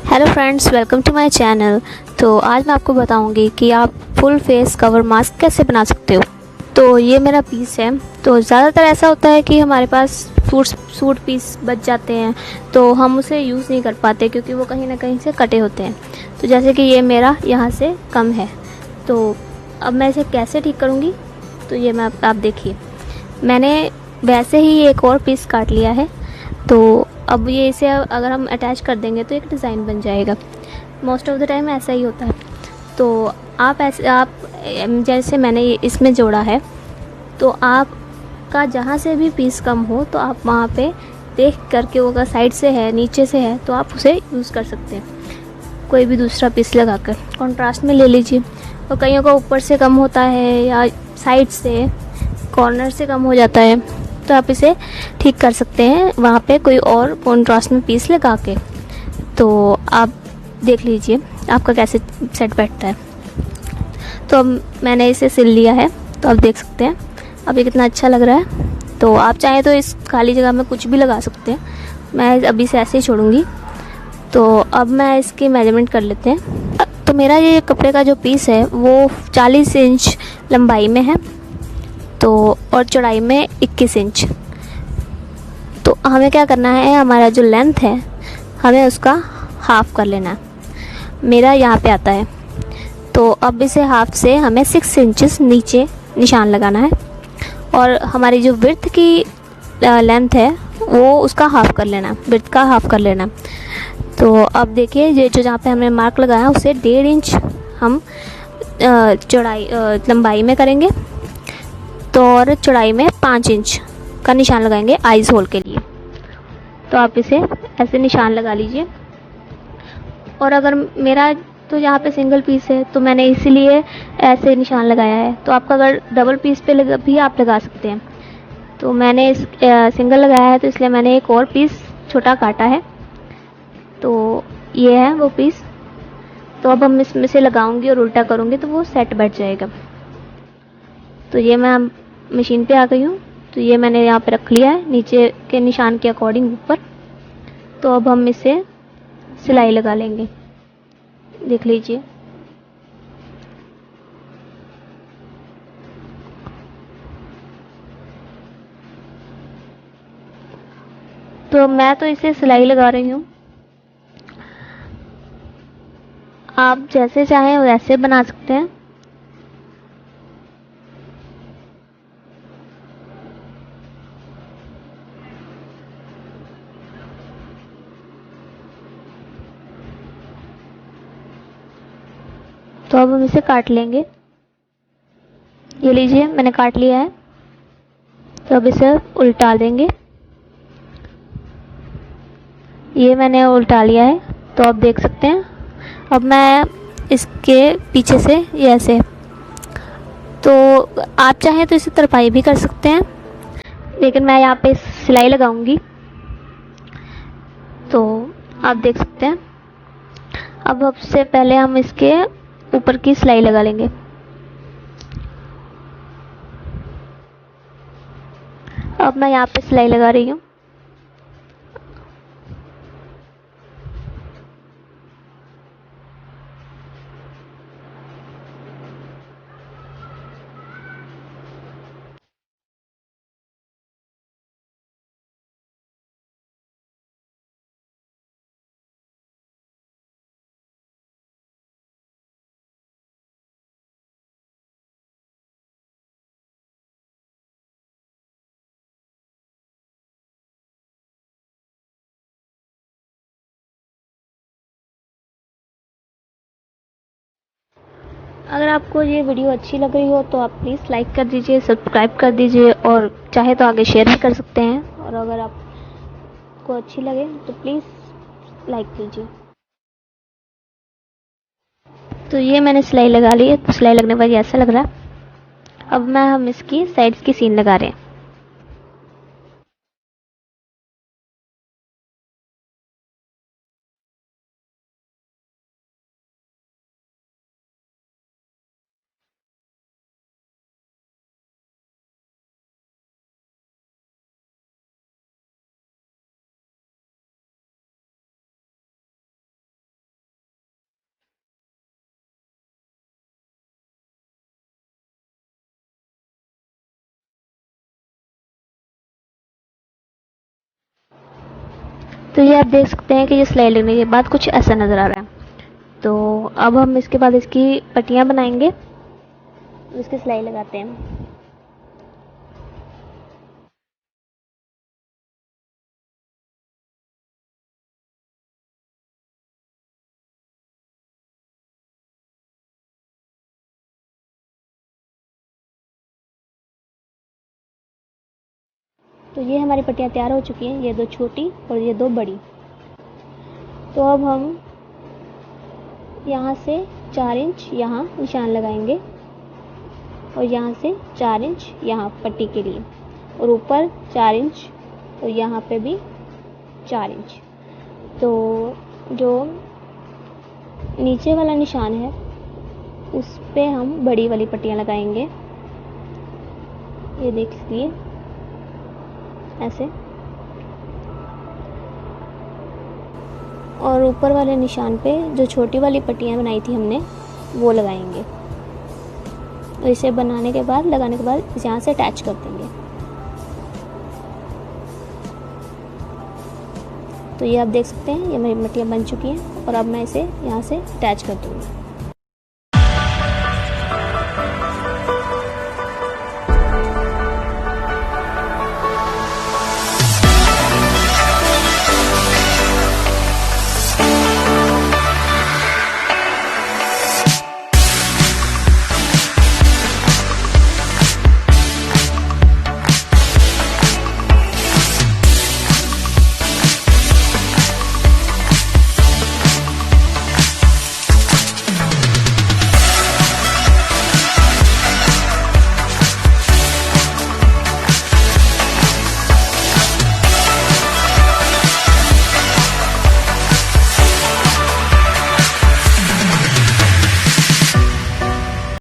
Hello friends, welcome to my channel. तो आज मैं आपको बताऊंगी कि आप फुल फेस कवर मास्क कैसे बना सकते हो। तो ये मेरा पीस है। तो ज़्यादातर ऐसा होता है कि हमारे पास सूट पीस बच जाते हैं, तो हम उसे यूज़ नहीं कर पाते क्योंकि वो कहीं ना कहीं से कटे होते हैं। तो जैसे कि ये मेरा यहाँ से कम है, तो अब मैं इसे कैसे ठीक करूँगी, तो ये मैं आप देखिए, मैंने वैसे ही एक और पीस काट लिया है। तो अब ये इसे अगर हम अटैच कर देंगे तो एक डिज़ाइन बन जाएगा। मोस्ट ऑफ़ द टाइम ऐसा ही होता है। तो आप जैसे मैंने ये इसमें जोड़ा है, तो आपका जहाँ से भी पीस कम हो तो आप वहाँ पे देख करके, वो अगर साइड से है, नीचे से है, तो आप उसे यूज़ कर सकते हैं। कोई भी दूसरा पीस लगाकर कॉन्ट्रास्ट में ले लीजिए। और कईयों का ऊपर से कम होता है या साइड से, कॉर्नर से कम हो जाता है, तो आप इसे ठीक कर सकते हैं वहाँ पे कोई और कॉन्ट्रास्ट में पीस लगा के। तो आप देख लीजिए आपका कैसे सेट बैठता है। तो अब मैंने इसे सिल लिया है, तो आप देख सकते हैं अब ये कितना अच्छा लग रहा है। तो आप चाहें तो इस खाली जगह में कुछ भी लगा सकते हैं, मैं अभी से ऐसे ही छोड़ूंगी। तो अब मैं इसकी मेजरमेंट कर लेते हैं। तो मेरा ये कपड़े का जो पीस है वो 40 इंच लंबाई में है, तो और चौड़ाई में 21 इंच। तो हमें क्या करना है, हमारा जो लेंथ है हमें उसका हाफ़ कर लेना है। मेरा यहाँ पे आता है, तो अब इसे हाफ से हमें 6 इंचेस नीचे निशान लगाना है। और हमारी जो विड्थ की लेंथ है वो उसका हाफ़ कर लेना, विड्थ का हाफ़ कर लेना। तो अब देखिए, ये जो जहाँ पे हमने मार्क लगाया उसे 1.5 इंच हम चौड़ाई लंबाई में करेंगे, तो और चौड़ाई में 5 इंच का निशान लगाएंगे आइज़ होल के लिए। तो आप इसे ऐसे निशान लगा लीजिए। और अगर मेरा तो यहाँ पे सिंगल पीस है तो मैंने इसीलिए ऐसे निशान लगाया है। तो आपका अगर डबल पीस पे भी आप लगा सकते हैं। तो मैंने इस सिंगल लगाया है, तो इसलिए मैंने एक और पीस छोटा काटा है। तो ये है वो पीस। तो अब हम इसमें से लगाऊंगी और उल्टा करूँगी तो वो सेट बैठ जाएगा। तो ये मैं मशीन पे आ गई हूँ। तो ये मैंने यहाँ पे रख लिया है नीचे के निशान के अकॉर्डिंग ऊपर। तो अब हम इसे सिलाई लगा लेंगे, देख लीजिए। तो मैं तो इसे सिलाई लगा रही हूँ, आप जैसे चाहें वैसे बना सकते हैं। तो अब हम इसे काट लेंगे। ये लीजिए, मैंने काट लिया है। तो अब इसे उल्टा देंगे। ये मैंने उल्टा लिया है, तो आप देख सकते हैं। अब मैं इसके पीछे से ये ऐसे, तो आप चाहें तो इसे तरपाई भी कर सकते हैं, लेकिन मैं यहाँ पे सिलाई लगाऊंगी। तो आप देख सकते हैं। अब सबसे पहले हम इसके ऊपर की सिलाई लगा लेंगे। अब मैं यहाँ पे सिलाई लगा रही हूँ। अगर आपको ये वीडियो अच्छी लग रही हो तो आप प्लीज़ लाइक कर दीजिए, सब्सक्राइब कर दीजिए, और चाहे तो आगे शेयर भी कर सकते हैं। और अगर आपको अच्छी लगे तो प्लीज़ लाइक कीजिए। तो ये मैंने सिलाई लगा ली है। तो सिलाई लगने के बाद ऐसा लग रहा है। अब हम इसकी साइड्स की सीन लगा रहे हैं। तो ये आप देख सकते हैं कि ये सिलाई लगने के बाद कुछ ऐसा नज़र आ रहा है। तो अब हम इसके बाद इसकी पट्टियाँ बनाएंगे, इसकी सिलाई लगाते हैं। तो ये हमारी पट्टियाँ तैयार हो चुकी हैं, ये 2 छोटी और ये 2 बड़ी। तो अब हम यहाँ से 4 इंच यहाँ निशान लगाएंगे और यहाँ से 4 इंच यहाँ पट्टी के लिए, और ऊपर 4 इंच और यहाँ पे भी 4 इंच। तो जो नीचे वाला निशान है उस पे हम बड़ी वाली पट्टियाँ लगाएंगे, ये देख लीजिए ऐसे, और ऊपर वाले निशान पे जो छोटी वाली पट्टियाँ बनाई थी हमने वो लगाएंगे। और इसे बनाने के बाद, लगाने के बाद इसे यहाँ से अटैच कर देंगे। तो ये आप देख सकते हैं ये मेरी पट्टियाँ बन चुकी हैं और अब मैं इसे यहाँ से अटैच कर दूँगी।